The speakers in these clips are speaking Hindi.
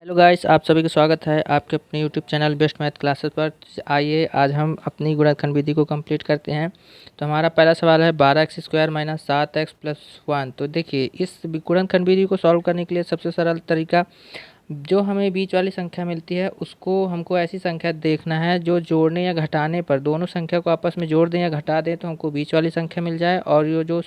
हेलो गाइस, आप सभी का स्वागत है आपके अपने YouTube channel best math classes पर। आइए आज हम अपनी गुणनखंड विधि को कंप्लीट करते हैं। तो हमारा पहला सवाल है 12x² माइनस 7x+1। तो देखिए, इस गुणनखंड विधि को सॉल्व करने के लिए सबसे सरल तरीका, जो हमें बीच वाली संख्या मिलती है उसको हमको ऐसी संख्या देखना है जो जोड़ने या घटाने पर दोनों संख्या को आपस में जोड़ दें या घटा दें तो हमको बीच वाली संख्या मिल जाए, और ये जो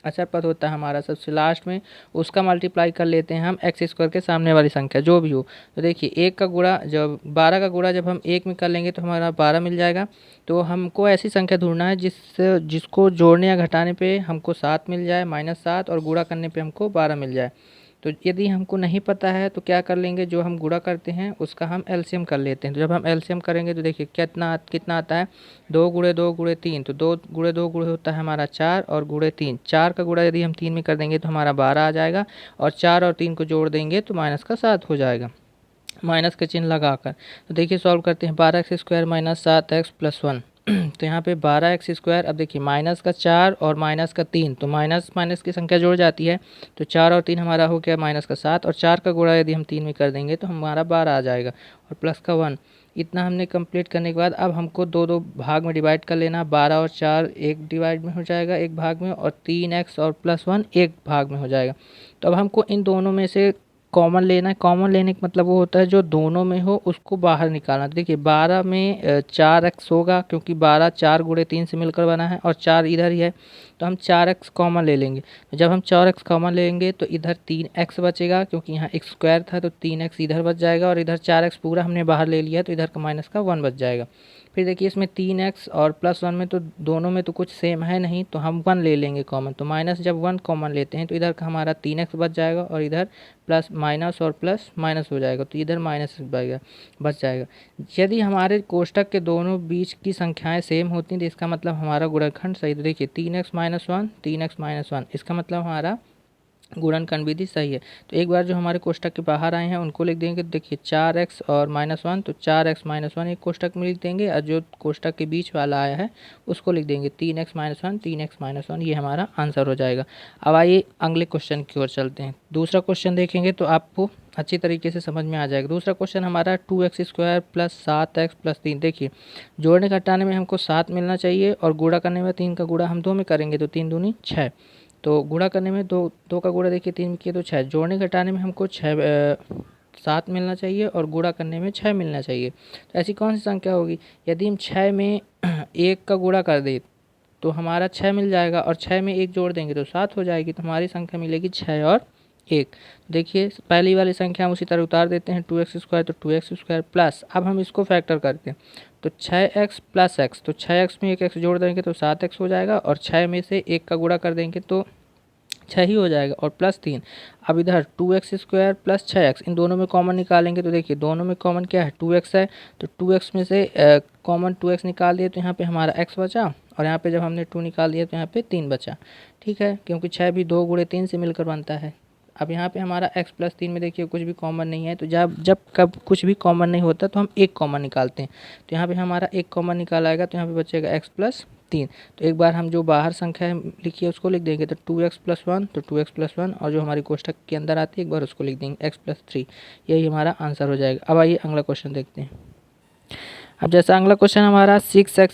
अचर पद होता है हमारा सबसे लास्ट में, उसका मल्टीप्लाई कर लेते हैं हम x² के सामने वाली संख्या जो भी हो। तो देखिए, एक का गुणा जब 12 का गुणा जब हम एक में कर लेंगे तो हमारा 12 मिल जाएगा। तो हमको ऐसी संख्या ढूंढना है जिसको जोड़ने या घटाने पे हमको 7 मिल जाए, -7, और गुणा करने पे हमको 12 मिल जाए। तो यदि हमको नहीं पता है तो क्या कर लेंगे, जो हम गुणा करते हैं उसका हम एलसीएम कर लेते हैं। तो जब हम एलसीएम करेंगे तो देखिए कितना कितना आता है, 2 × 2 × 3। तो 2 × 2 होता है हमारा 4, और गुणे 3, 4 का गुणा यदि हम 3 में कर देंगे तो हमारा 12 आ जाएगा, और 4 और 3 को जोड़ देंगे तो -7 हो जाएगा, माइनस का चिन्ह लगाकर। तो देखिए सॉल्व करते हैं, 12x² माइनस 7x+1। तो यहाँ पे 12x², अब देखिए माइनस का 4 और माइनस का 3, तो माइनस माइनस की संख्या जुड़ जाती है। तो 4 और 3 हमारा हो गया -7, और 4 का गुणा यदि हम 3 में कर देंगे तो हमारा 12 आ जाएगा, और प्लस का 1। इतना हमने कंप्लीट करने के बाद अब हमको दो दो भाग में डिवाइड कर लेना। 12 और 4 एक डिवाइड में हो जाएगा, एक भाग में, और 3x और +1 एक भाग में हो जाएगा। तो अब हमको इन दोनों में से कॉमन लेना है। कॉमन लेने का मतलब वो होता है जो दोनों में हो उसको बाहर निकालना। देखिए 12 में 4x होगा, क्योंकि 12 4 गुणे 3 से मिलकर बना है, और 4 इधर ही है, तो हम 4x कॉमन ले लेंगे। तो जब हम 4x कॉमन लेंगे तो इधर 3x बचेगा, क्योंकि यहाँ x² था तो 3x इधर बच जाएगा, और इधर 4x पूरा हमने बाहर ले लिया तो इधर का माइनस का 1 बच जाएगा। फिर देखिए इसमें 3x और +1 में तो दोनों में तो कुछ सेम है नहीं, तो हम 1 ले लेंगे कॉमन। तो माइनस जब 1 कॉमन लेते हैं तो इधर का हमारा 3x बच जाएगा, और इधर प्लस माइनस और प्लस माइनस हो जाएगा, तो इधर माइनस बच जाएगा। यदि हमारे कोष्टक के दोनों बीच की संख्याएं सेम होती हैं तो इसका मतलब हमारा गुणनखंड सही। तो देखिए 3x-1 3x-1, इसका मतलब हमारा गुणनखंड विधि सही है। तो एक बार जो हमारे कोष्टक के बाहर आए हैं उनको लिख देंगे। तो देखिए 4x और -1, तो 4x-1 एक कोष्टक में लिख देंगे, और जो कोष्टक के बीच वाला आया है उसको लिख देंगे 3x-1 3x-1। ये हमारा आंसर हो जाएगा। अब आइए अगले क्वेश्चन की ओर चलते हैं। दूसरा क्वेश्चन देखेंगे तो आपको अच्छी तरीके से समझ में आ जाएगा। दूसरा क्वेश्चन हमारा 2x² + 7x+3। देखिए जोड़ने घटाने में हमको 7 मिलना चाहिए, और गुणा करने में 3 का गुणा हम 2 में करेंगे तो 3 दूनी 6। तो गुणा करने में दो का गुणा देखिए 3 किए तो 6। जोड़ने घटाने में हमको 7 मिलना चाहिए, और गुणा करने में 6 मिलना चाहिए। तो ऐसी कौन सी संख्या होगी, यदि हम 6 में 1 का गुणा कर दें तो हमारा 6 मिल जाएगा, और 6 में 1 जोड़ देंगे तो 7 हो जाएगी। तो हमारी संख्या मिलेगी 6 और 1। देखिए पहली वाली संख्या हम उसी तरह उतार देते हैं, 2x² तो 2x² प्लस, अब हम इसको फैक्टर करते हैं तो 6x + x, तो 6x में 1 x जोड़ देंगे तो 7x हो जाएगा, और 6 में से 1 का गुणा कर देंगे तो 6 ही हो जाएगा, और +3। अब इधर 2x² + 6x, इन दोनों में कॉमन निकालेंगे तो देखिए दोनों में कॉमन क्या है, 2x है, तो 2x में से कॉमन 2x निकाल दिए तो यहाँ पे हमारा x बचा, और यहाँ पे जब हमने 2 निकाल दिया तो यहाँ पे 3 बचा। ठीक है, क्योंकि 6 भी 2 गुणे 3 से मिलकर बनता है। अब यहाँ पे हमारा x + 3 में देखिए कुछ भी कॉमन नहीं है, तो जब जब कब कुछ भी कॉमन नहीं होता तो हम एक कॉमन निकालते हैं। तो यहाँ पे हमारा एक कॉमन निकाल आएगा, तो यहाँ पे बचेगा x + 3। तो एक बार हम जो बाहर संख्या लिखी है उसको लिख देंगे, तो 2x+1 तो 2x+1, और जो हमारी कोष्टक के अंदर आती है एक बार उसको लिख देंगे x + 3। यही हमारा आंसर हो जाएगा। अब आइए अगला क्वेश्चन देखते हैं। अब जैसा अगला क्वेश्चन हमारा 6x²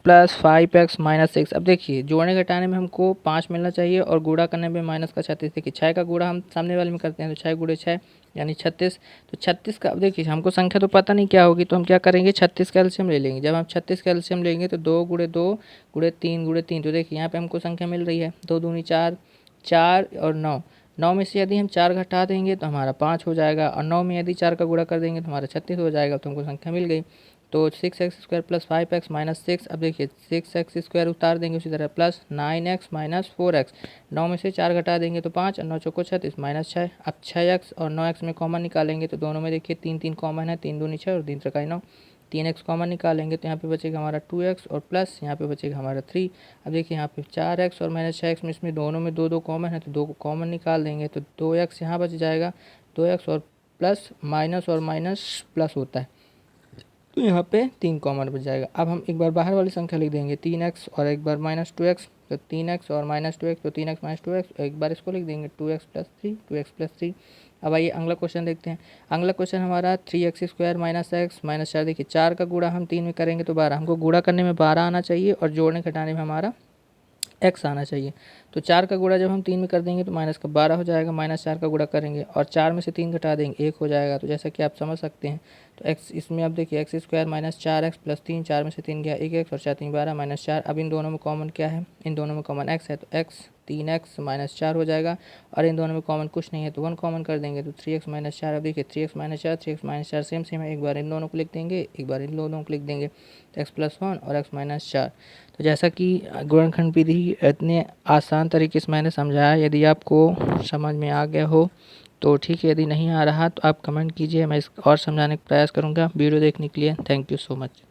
+ 5x - 6। अब देखिए जोड़ने घटाने में हमको 5 मिलना चाहिए, और गुणा करने में -36। देखिए 6 का गुणा हम सामने वाले में करते हैं तो 6 × 6 यानी 36। तो 36 का, अब देखिए हमको संख्या तो पता नहीं क्या होगी, तो हम क्या करेंगे 36 का एलसीएम ले लेंगे। जब हम 36 का एलसीएम लेंगे तो 2 × 2 × 3 × 3। तो देखिए यहाँ पे हमको संख्या मिल रही है 2 दूनी 4, 4 और 9। 9 में से यदि हम 4 घटा देंगे तो हमारा 5 हो जाएगा, और 9 में यदि 4 का गुणा कर देंगे तो हमारा 36 हो जाएगा। तो हमको संख्या मिल गई। तो 6x² + 5x - 6। अब देखिए 6x² उतार देंगे उसी तरह, प्लस 9x - 4x। 9 में से 4 घटा देंगे तो 5, और 9 चौको 36 -6। अब 6x और 9x में कॉमन निकालेंगे तो दोनों में देखिए 3 3 कॉमन है, 3 दूनी 6 और 3 त्रिकाई 9। 3x कॉमन निकालेंगे तो यहाँ पे बचेगा हमारा 2x, और प्लस यहाँ पे बचेगा हमारा 3। अब देखिए यहाँ पे 4x और -6x में, इसमें दोनों में 2 2 कॉमन है, तो 2 कॉमन निकाल देंगे तो 2x यहाँ बच जाएगा। 2x और प्लस माइनस और माइनस प्लस होता है, तो यहाँ पे 3 कॉमन बच जाएगा। अब हम एक बार बाहर वाली संख्या लिख देंगे 3x, और एक बार -2x, तो 3x और -2x, तो 3x - 2x। एक बार इसको लिख देंगे 2x + 3 2x + 3। अब आइए अगला क्वेश्चन देखते हैं। अगला क्वेश्चन हमारा 3x² माइनस एक्स माइनस 4। देखिए 4 का गुणा हम 3 में करेंगे तो 12, हमको गुणा करने में 12 आना चाहिए और जोड़ने घटाने में हमारा एक्स आना चाहिए। तो 4 का गुणा जब हम 3 में कर देंगे तो माइनस का 12 हो जाएगा, माइनस 4 का गुणा करेंगे और 4 में से 3 घटा देंगे 1 हो जाएगा। तो जैसा कि आप समझ सकते हैं तो एक्स इसमें अब देखिए x² माइनस 4x प्लस 3, 4 में से 3 गया 1x और 4 3 12 माइनस 4। अब इन दोनों में कॉमन क्या है, इन दोनों में कॉमन x है तो x 3x माइनस 4 हो जाएगा और इन दोनों में कॉमन कुछ नहीं है तो 1 कॉमन कर देंगे तो 3x माइनस 4। अब देखिए 3x minus 4 3x minus 4 same same है, एक बार इन दोनों को लिख देंगे एक बार इन दोनों को लिख देंगे तो x प्लस 1 और x माइनस 4। तो जैसा कि गुणनखंड विधि इतने आसान तरीके से मैंने समझाया, यदि आपको समझ में आ गया हो तो ठीक है, यदि नहीं आ रहा तो आप कमेंट कीजिए, मैं इस और समझाने का प्रयास करूँगा। वीडियो देखने के लिए थैंक यू सो मच।